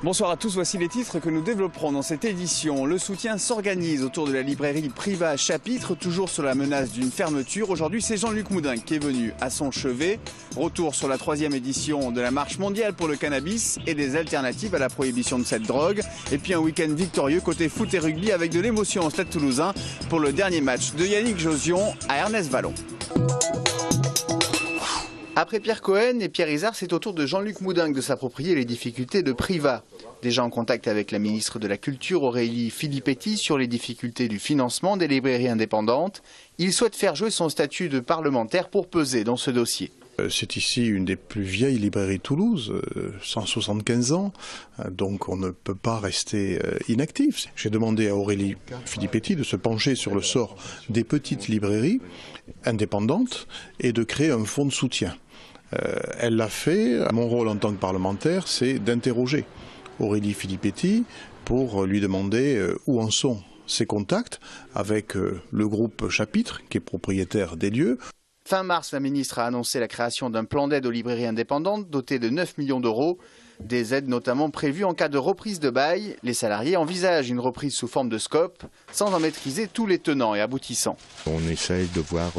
Bonsoir à tous, voici les titres que nous développerons dans cette édition. Le soutien s'organise autour de la librairie Priva Chapitre, toujours sur la menace d'une fermeture. Aujourd'hui, c'est Jean-Luc Moudin qui est venu à son chevet. Retour sur la 3e édition de la marche mondiale pour le cannabis et des alternatives à la prohibition de cette drogue. Et puis un week-end victorieux côté foot et rugby avec de l'émotion au Stade Toulousain pour le dernier match de Yannick Josion à Ernest Vallon. Après Pierre Cohen et Pierre Izard, c'est au tour de Jean-Luc Moudin de s'approprier les difficultés de Priva. Déjà en contact avec la ministre de la Culture, Aurélie Filippetti, sur les difficultés du financement des librairies indépendantes, il souhaite faire jouer son statut de parlementaire pour peser dans ce dossier. C'est ici une des plus vieilles librairies de Toulouse, 175 ans, donc on ne peut pas rester inactif. J'ai demandé à Aurélie Filippetti de se pencher sur le sort des petites librairies indépendantes et de créer un fonds de soutien. Elle l'a fait. Mon rôle en tant que parlementaire, c'est d'interroger Aurélie Filippetti pour lui demander où en sont ses contacts avec le groupe Chapitre, qui est propriétaire des lieux. Fin mars, la ministre a annoncé la création d'un plan d'aide aux librairies indépendantes doté de 9 millions d'euros. Des aides notamment prévues en cas de reprise de bail. Les salariés envisagent une reprise sous forme de SCOP sans en maîtriser tous les tenants et aboutissants. On essaye de voir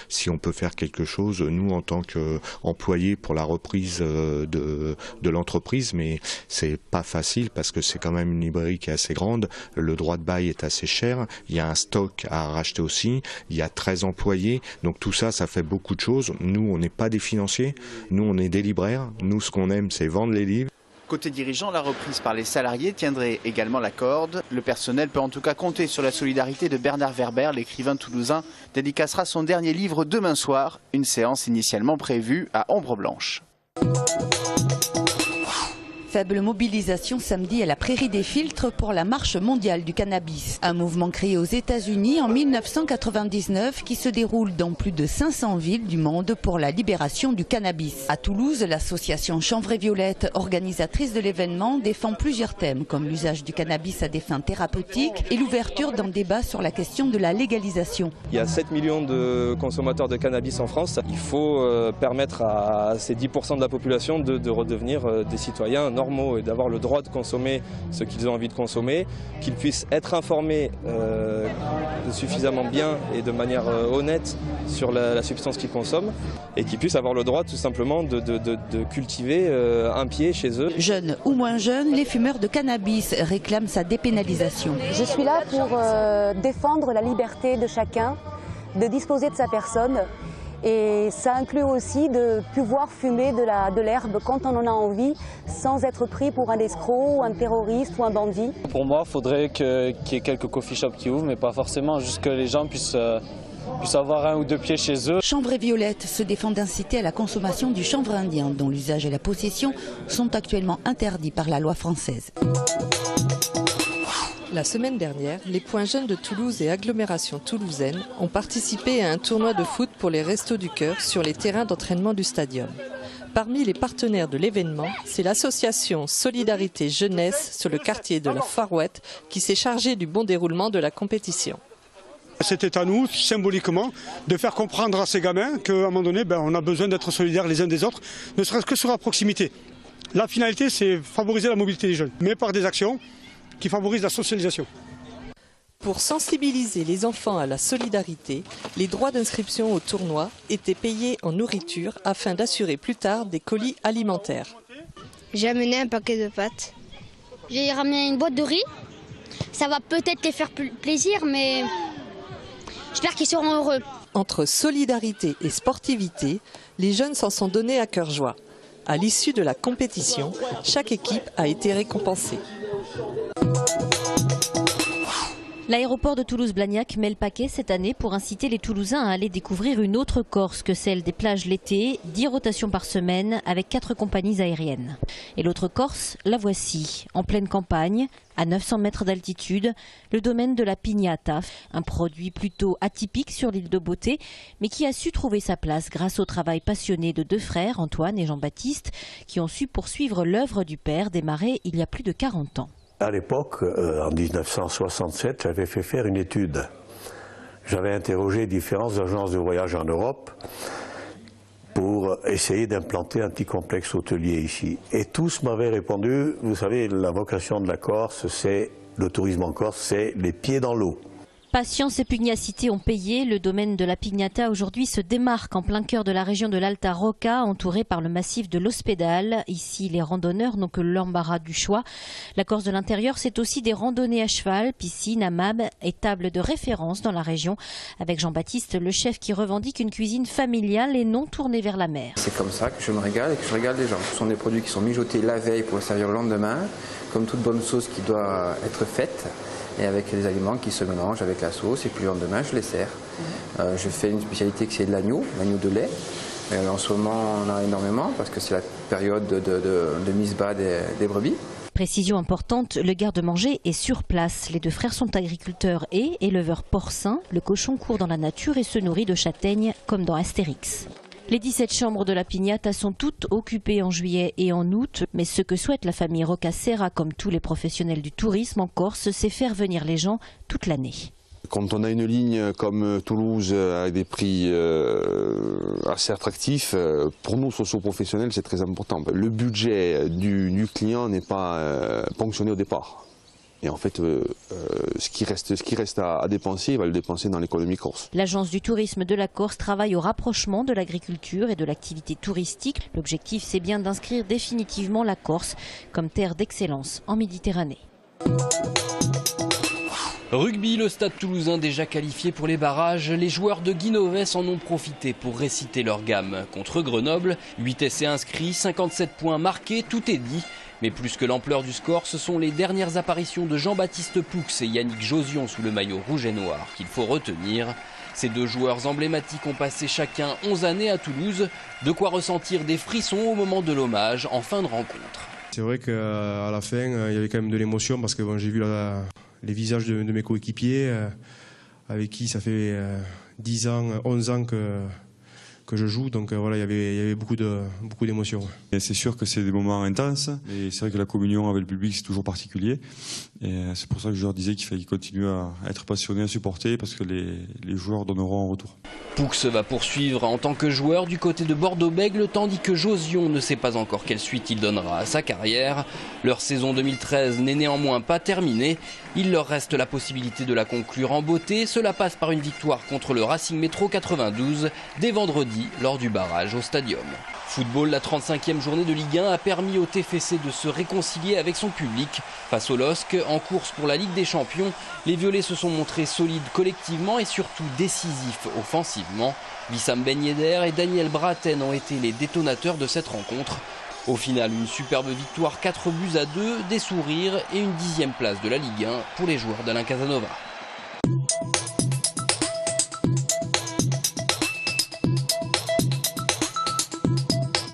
si on peut faire quelque chose, nous en tant qu'employés, pour la reprise de l'entreprise, mais c'est pas facile parce que c'est quand même une librairie qui est assez grande, le droit de bail est assez cher, il y a un stock à racheter aussi, il y a 13 employés, donc tout ça, ça fait beaucoup de choses. Nous, on n'est pas des financiers, nous on est des libraires, nous ce qu'on aime c'est vendre les livres. Côté dirigeant, la reprise par les salariés tiendrait également la corde. Le personnel peut en tout cas compter sur la solidarité de Bernard Werber, l'écrivain toulousain, dédicacera son dernier livre demain soir, une séance initialement prévue à Ombre Blanche. Faible mobilisation samedi à la Prairie des Filtres pour la marche mondiale du cannabis. Un mouvement créé aux États-Unis en 1999 qui se déroule dans plus de 500 villes du monde pour la libération du cannabis. À Toulouse, l'association Chanvre et Violette, organisatrice de l'événement, défend plusieurs thèmes comme l'usage du cannabis à des fins thérapeutiques et l'ouverture d'un débat sur la question de la légalisation. Il y a 7 millions de consommateurs de cannabis en France. Il faut permettre à ces 10% de la population de redevenir des citoyens normaux et d'avoir le droit de consommer ce qu'ils ont envie de consommer, qu'ils puissent être informés suffisamment bien et de manière honnête sur la substance qu'ils consomment et qu'ils puissent avoir le droit tout simplement de cultiver un pied chez eux. Jeunes ou moins jeunes, les fumeurs de cannabis réclament sa dépénalisation. Je suis là pour défendre la liberté de chacun de disposer de sa personne. Et ça inclut aussi de pouvoir fumer de l'herbe quand on en a envie, sans être pris pour un escroc, ou un terroriste ou un bandit. Pour moi, il faudrait qu'il y ait quelques coffee shops qui ouvrent, mais pas forcément, juste que les gens puissent avoir 1 ou 2 pieds chez eux. Chanvre et Violette se défend d'inciter à la consommation du chanvre indien, dont l'usage et la possession sont actuellement interdits par la loi française. La semaine dernière, les points jeunes de Toulouse et agglomération toulousaine ont participé à un tournoi de foot pour les Restos du Cœur sur les terrains d'entraînement du stadium. Parmi les partenaires de l'événement, c'est l'association Solidarité Jeunesse sur le quartier de la Farouette qui s'est chargée du bon déroulement de la compétition. C'était à nous, symboliquement, de faire comprendre à ces gamins qu'à un moment donné, on a besoin d'être solidaires les uns des autres, ne serait-ce que sur la proximité. La finalité, c'est favoriser la mobilité des jeunes, mais par des actions qui favorisent la socialisation. Pour sensibiliser les enfants à la solidarité, les droits d'inscription au tournoi étaient payés en nourriture afin d'assurer plus tard des colis alimentaires. J'ai amené un paquet de pâtes. J'ai ramené une boîte de riz. Ça va peut-être les faire plaisir, mais j'espère qu'ils seront heureux. Entre solidarité et sportivité, les jeunes s'en sont donnés à cœur joie. À l'issue de la compétition, chaque équipe a été récompensée. L'aéroport de Toulouse-Blagnac met le paquet cette année pour inciter les Toulousains à aller découvrir une autre Corse que celle des plages l'été, 10 rotations par semaine avec 4 compagnies aériennes. Et l'autre Corse, la voici, en pleine campagne, à 900 mètres d'altitude, le domaine de la pignata, un produit plutôt atypique sur l'île de Beauté, mais qui a su trouver sa place grâce au travail passionné de 2 frères, Antoine et Jean-Baptiste, qui ont su poursuivre l'œuvre du père démarrée il y a plus de 40 ans. À l'époque, en 1967, j'avais fait faire une étude j'avais interrogé différentes agences de voyage en Europe pour essayer d'implanter un petit complexe hôtelier ici. Et tous m'avaient répondu, vous savez, la vocation de la Corse, c'est le tourisme en Corse, c'est les pieds dans l'eau. Patience et pugnacité ont payé. Le domaine de la Pignata aujourd'hui se démarque en plein cœur de la région de l'Alta Rocca, entouré par le massif de l'Ospedale. Ici, les randonneurs n'ont que l'embarras du choix. La Corse de l'intérieur, c'est aussi des randonnées à cheval, piscine, hammam et table de référence dans la région. Avec Jean-Baptiste, le chef qui revendique une cuisine familiale et non tournée vers la mer. C'est comme ça que je me régale et que je régale les gens. Ce sont des produits qui sont mijotés la veille pour le servir le lendemain, comme toute bonne sauce qui doit être faite. Et avec les aliments qui se mélangent avec la sauce, et puis le lendemain je les sers. Je fais une spécialité qui c'est de l'agneau de lait. En ce moment on en a énormément parce que c'est la période de mise bas des brebis. Précision importante, le garde-manger est sur place. Les deux frères sont agriculteurs et éleveurs porcins. Le cochon court dans la nature et se nourrit de châtaignes comme dans Astérix. Les 17 chambres de la Pignata sont toutes occupées en juillet et en août, mais ce que souhaite la famille Roccaserra, comme tous les professionnels du tourisme en Corse, c'est faire venir les gens toute l'année. Quand on a une ligne comme Toulouse avec des prix assez attractifs, pour nous socio-professionnels c'est très important. Le budget du client n'est pas ponctionné au départ. Et en fait, ce qui reste à dépenser, il va le dépenser dans l'économie corse. L'Agence du tourisme de la Corse travaille au rapprochement de l'agriculture et de l'activité touristique. L'objectif, c'est bien d'inscrire définitivement la Corse comme terre d'excellence en Méditerranée. Rugby, le Stade Toulousain déjà qualifié pour les barrages. Les joueurs de Guinoves en ont profité pour réciter leur gamme. Contre Grenoble, 8 essais inscrits, 57 points marqués, tout est dit. Mais plus que l'ampleur du score, ce sont les dernières apparitions de Jean-Baptiste Poux et Yannick Josion sous le maillot rouge et noir qu'il faut retenir. Ces deux joueurs emblématiques ont passé chacun 11 années à Toulouse, de quoi ressentir des frissons au moment de l'hommage en fin de rencontre. C'est vrai qu'à la fin, il y avait quand même de l'émotion parce que j'ai vu les visages de mes coéquipiers avec qui ça fait 10 ans, 11 ans que je joue, donc voilà, il y avait beaucoup d'émotions. C'est sûr que c'est des moments intenses, et c'est vrai que la communion avec le public c'est toujours particulier, et c'est pour ça que je leur disais qu'il fallait continuer à être passionné, à supporter, parce que les joueurs donneront en retour. Poux va poursuivre en tant que joueur du côté de Bordeaux-Bègles, tandis que Josion ne sait pas encore quelle suite il donnera à sa carrière. Leur saison 2013 n'est néanmoins pas terminée, il leur reste la possibilité de la conclure en beauté. Cela passe par une victoire contre le Racing Métro 92 dès vendredi lors du barrage au Stadium. Football, la 35e journée de Ligue 1 a permis au TFC de se réconcilier avec son public. Face au LOSC, en course pour la Ligue des Champions, les Violets se sont montrés solides collectivement et surtout décisifs offensivement. Wissam Ben Yedder et Daniel Braten ont été les détonateurs de cette rencontre. Au final, une superbe victoire 4 buts à 2, des sourires et une 10e place de la Ligue 1 pour les joueurs d'Alain Casanova.